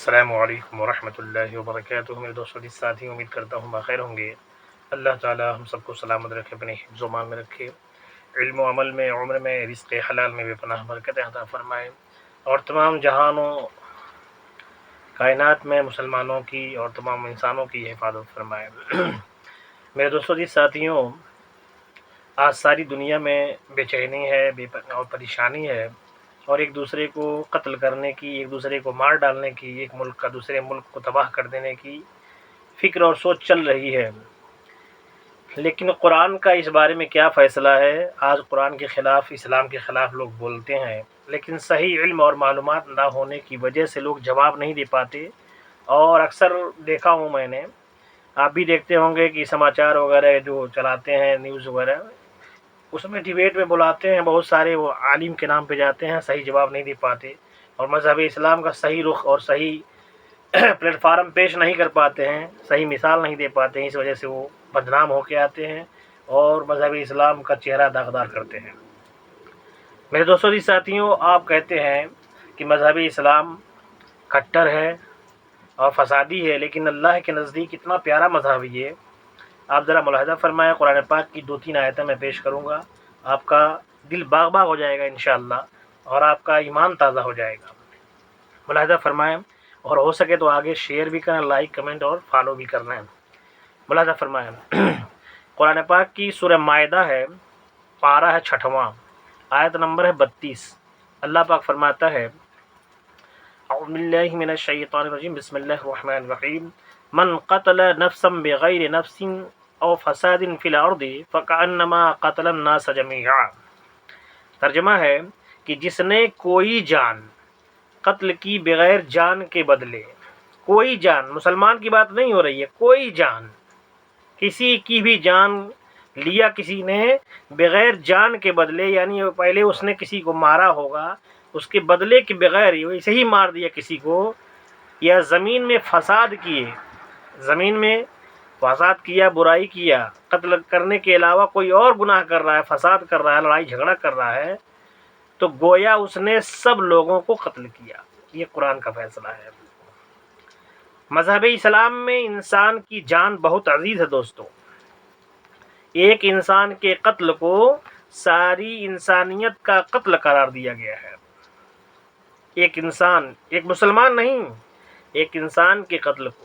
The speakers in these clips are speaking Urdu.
السلام علیکم ورحمۃ اللہ وبرکاتہ۔ میرے دوستوں کے ساتھی، امید کرتا ہوں بخیر ہوں گے۔ اللہ تعالیٰ ہم سب کو سلامت رکھے، اپنے حفظ و امان میں رکھے، علم و عمل میں، عمر میں، رزق حلال میں بے پناہ برکت عطا فرمائے، اور تمام جہانوں کائنات میں مسلمانوں کی اور تمام انسانوں کی حفاظت فرمائے۔ میرے دوستوں کے ساتھیوں، آج ساری دنیا میں بے چینی ہے، اور پریشانی ہے، اور ایک دوسرے کو قتل کرنے کی، ایک دوسرے کو مار ڈالنے کی، ایک ملک کا دوسرے ملک کو تباہ کر دینے کی فکر اور سوچ چل رہی ہے۔ لیکن قرآن کا اس بارے میں کیا فیصلہ ہے؟ آج قرآن کے خلاف، اسلام کے خلاف لوگ بولتے ہیں، لیکن صحیح علم اور معلومات نہ ہونے کی وجہ سے لوگ جواب نہیں دے پاتے۔ اور اکثر دیکھا ہوں میں نے، آپ بھی دیکھتے ہوں گے کہ سماچار وغیرہ جو چلاتے ہیں، نیوز وغیرہ، اس میں ڈیبیٹ میں بلاتے ہیں، بہت سارے وہ عالم کے نام پہ جاتے ہیں، صحیح جواب نہیں دے پاتے، اور مذہب اسلام کا صحیح رخ اور صحیح پلیٹ فارم پیش نہیں کر پاتے ہیں، صحیح مثال نہیں دے پاتے ہیں، اس وجہ سے وہ بدنام ہو کے آتے ہیں اور مذہب اسلام کا چہرہ داغدار کرتے ہیں۔ میرے دوستوں جی ساتھیوں، آپ کہتے ہیں کہ مذہب اسلام کٹر ہے اور فسادی ہے، لیکن اللہ کے نزدیک اتنا پیارا مذہب یہ، آپ ذرا ملاحظہ فرمائیں۔ قرآن پاک کی 2-3 آیتیں میں پیش کروں گا، آپ کا دل باغ باغ ہو جائے گا انشاءاللہ، اور آپ کا ایمان تازہ ہو جائے گا۔ ملاحظہ فرمائیں، اور ہو سکے تو آگے شیئر بھی کریں، لائک، کمنٹ اور فالو بھی کرنا ہے۔ ملاحظہ فرمائیں، قرآن پاک کی سورہ مائدہ ہے، پارہ ہے 6واں، آیت نمبر ہے 32۔ اللہ پاک فرماتا ہے، اعوذ باللہ من الشیطان الرجیم، بسم اللہ الرحمن الرحیم، من قتل نفسا بغیر نفس او فساد فی الارض فکأنما قتل الناس جميعا۔ ترجمہ ہے کہ جس نے کوئی جان قتل کی بغیر جان کے بدلے، کوئی جان، مسلمان کی بات نہیں ہو رہی ہے، کوئی جان، کسی کی بھی جان لیا کسی نے بغیر جان کے بدلے، یعنی پہلے اس نے کسی کو مارا ہوگا، اس کے بدلے کے بغیر ویسے ہی مار دیا کسی کو، یا زمین میں فساد کیے، زمین میں فساد کیا، برائی کیا، قتل کرنے کے علاوہ کوئی اور گناہ کر رہا ہے، فساد کر رہا ہے، لڑائی جھگڑا کر رہا ہے، تو گویا اس نے سب لوگوں کو قتل کیا۔ یہ قرآن کا فیصلہ ہے۔ مذہب اسلام میں انسان کی جان بہت عزیز ہے دوستو۔ ایک انسان کے قتل کو ساری انسانیت کا قتل قرار دیا گیا ہے۔ ایک انسان، ایک مسلمان نہیں، ایک انسان کے قتل کو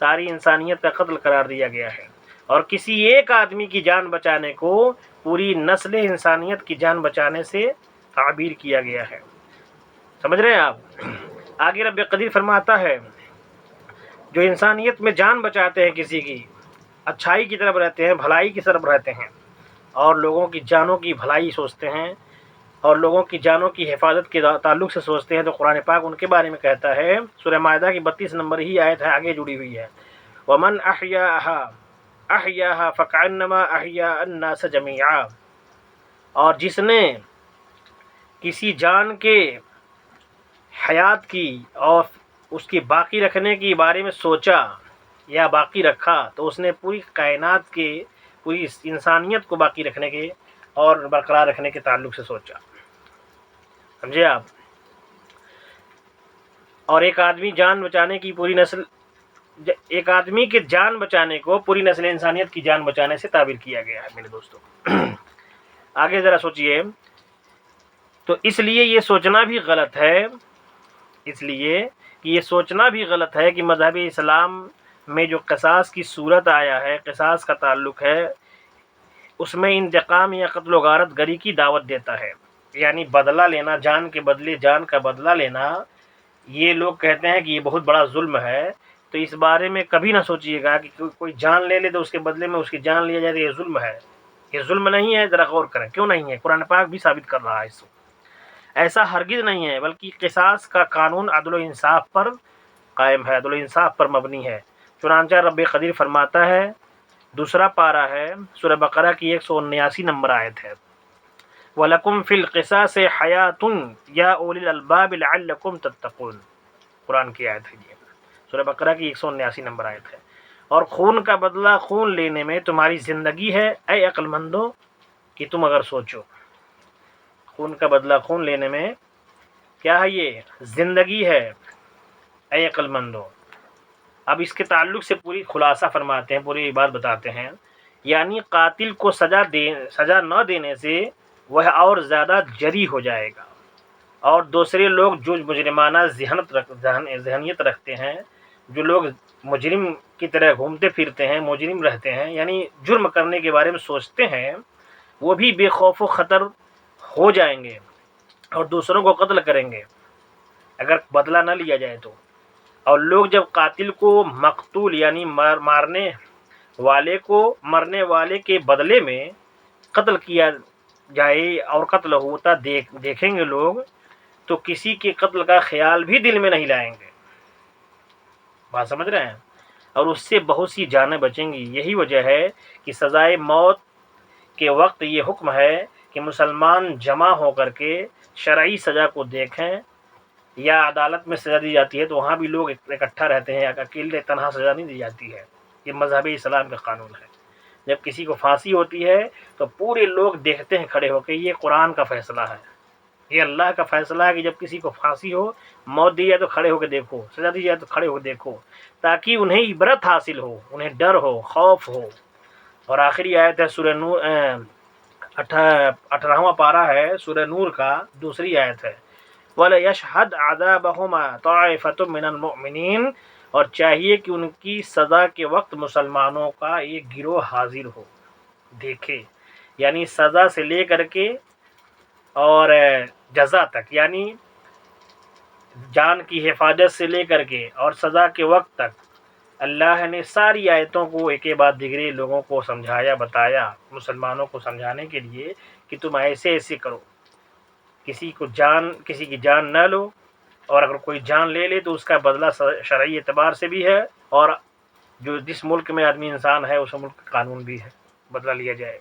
ساری انسانیت کا قتل قرار دیا گیا ہے، اور کسی ایک آدمی کی جان بچانے کو پوری نسل انسانیت کی جان بچانے سے تعبیر کیا گیا ہے۔ سمجھ رہے ہیں آپ؟ آگے رب قدیر فرماتا ہے، جو انسانیت میں جان بچاتے ہیں کسی کی، اچھائی کی طرف رہتے ہیں، بھلائی کی طرف رہتے ہیں، اور لوگوں کی جانوں کی بھلائی سوچتے ہیں، اور لوگوں کی جانوں کی حفاظت کے تعلق سے سوچتے ہیں، تو قرآن پاک ان کے بارے میں کہتا ہے، سورہ مائدہ کی 32 نمبر ہی آیت ہے، آگے جڑی ہوئی ہے، وَمَنْ أَحْيَاهَا فَكَأَنَّمَا أَحْيَا النَّاسَ جَمِيعًا۔ اور جس نے کسی جان کے حیات کی اور اس کی باقی رکھنے کے بارے میں سوچا یا باقی رکھا، تو اس نے پوری کائنات کے، پوری انسانیت کو باقی رکھنے کے اور برقرار رکھنے کے تعلق سے سوچا۔ سمجھے آپ؟ اور ایک آدمی جان بچانے کی پوری نسل، ایک آدمی کے جان بچانے کو پوری نسل انسانیت کی جان بچانے سے تعبیر کیا گیا ہے میرے دوستوں۔ آگے ذرا سوچئے، تو اس لیے یہ سوچنا بھی غلط ہے، اس لیے کہ یہ سوچنا بھی غلط ہے کہ مذہب اسلام میں جو قصاص کی صورت آیا ہے، قصاص کا تعلق ہے، اس میں انتقام یا قتل و غارت گری کی دعوت دیتا ہے، یعنی بدلہ لینا، جان کے بدلے جان کا بدلہ لینا۔ یہ لوگ کہتے ہیں کہ یہ بہت بڑا ظلم ہے، تو اس بارے میں کبھی نہ سوچیے گا کہ کوئی جان لے لے تو اس کے بدلے میں اس کی جان لیا جائے تو یہ ظلم ہے۔ یہ ظلم نہیں ہے، ذرا غور کریں، کیوں نہیں ہے؟ قرآن پاک بھی ثابت کر رہا ہے اس کو۔ ایسا ہرگز نہیں ہے، بلکہ قصاص کا قانون عدل و انصاف پر قائم ہے، عدل و انصاف پر مبنی ہے۔ چنانچہ رب قدیر فرماتا ہے، دوسرا پارہ ہے، سورہ بقرہ کی 179 نمبر آیت ہے، وَلَكُمْ فِي الْقِصَاصِ حَيَاةٌ يَا أُولِي الْأَلْبَابِ لَعَلَّكُمْ تَتَّقُونَ۔ قرآن کی آیت ہے یہ، سورہ بقرہ کی 179 نمبر آیت ہے۔ اور خون کا بدلہ خون لینے میں تمہاری زندگی ہے، اے عقل مندو، کہ تم اگر سوچو، خون کا بدلہ خون لینے میں کیا ہے؟ یہ زندگی ہے، اے عقل مندو۔ اب اس کے تعلق سے پوری خلاصہ فرماتے ہیں، پوری بات بتاتے ہیں، یعنی قاتل کو سزا نہ دینے سے وہ اور زیادہ جری ہو جائے گا، اور دوسرے لوگ جو مجرمانہ ذہنیت رکھتے ہیں، جو لوگ مجرم کی طرح گھومتے پھرتے ہیں، مجرم رہتے ہیں، یعنی جرم کرنے کے بارے میں سوچتے ہیں، وہ بھی بے خوف و خطر ہو جائیں گے اور دوسروں کو قتل کریں گے اگر بدلہ نہ لیا جائے تو۔ اور لوگ جب قاتل کو مقتول یعنی مرنے والے کے بدلے میں قتل کیا جائے اور قتل ہوتا دیکھیں گے لوگ، تو کسی کے قتل کا خیال بھی دل میں نہیں لائیں گے۔ بات سمجھ رہے ہیں؟ اور اس سے بہت سی جانیں بچیں گی۔ یہی وجہ ہے کہ سزائے موت کے وقت یہ حکم ہے کہ مسلمان جمع ہو کر کے شرعی سزا کو دیکھیں، یا عدالت میں سزا دی جاتی ہے تو وہاں بھی لوگ اکٹھا رہتے ہیں، اکیلے تنہا سزا نہیں دی جاتی ہے۔ یہ مذہب اسلام کا قانون ہے۔ جب کسی کو پھانسی ہوتی ہے تو پورے لوگ دیکھتے ہیں کھڑے ہو کے، یہ قرآن کا فیصلہ ہے، یہ اللہ کا فیصلہ ہے کہ جب کسی کو پھانسی ہو، موت دی جائے تو کھڑے ہو کے دیکھو، سزا دی جائے تو کھڑے ہو کے دیکھو، تاکہ انہیں عبرت حاصل ہو، انہیں ڈر ہو، خوف ہو۔ اور آخری آیت ہے سورہ نور، 18واں پارہ ہے سورہ نور کا، دوسری آیت ہے، وَلَيَشْهَدْ عَذَابَهُمَا طَائِفَةٌ مِّنَ الْمُؤْمِنِينَ، اور چاہیے کہ ان کی سزا کے وقت مسلمانوں کا ایک گروہ حاضر ہو، دیکھے، یعنی سزا سے لے کر کے اور جزا تک، یعنی جان کی حفاظت سے لے کر کے اور سزا کے وقت تک اللہ نے ساری آیتوں کو ایک بعد دیگرے لوگوں کو سمجھایا، بتایا، مسلمانوں کو سمجھانے کے لیے کہ تم ایسے ایسے کرو، کسی کی جان نہ لو، اور اگر کوئی جان لے لے تو اس کا بدلہ شرعی اعتبار سے بھی ہے، اور جس ملک میں آدمی انسان ہے اس ملک کا قانون بھی ہے، بدلہ لیا جائے۔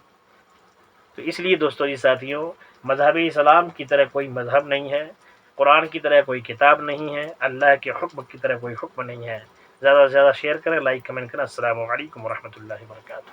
تو اس لیے دوستو جی ساتھیوں، مذہب اسلام کی طرح کوئی مذہب نہیں ہے، قرآن کی طرح کوئی کتاب نہیں ہے، اللہ کے حکم کی طرح کوئی حکم نہیں ہے۔ زیادہ سے زیادہ شیئر کریں، لائک کمنٹ کریں۔ السلام علیکم ورحمۃ اللہ وبرکاتہ۔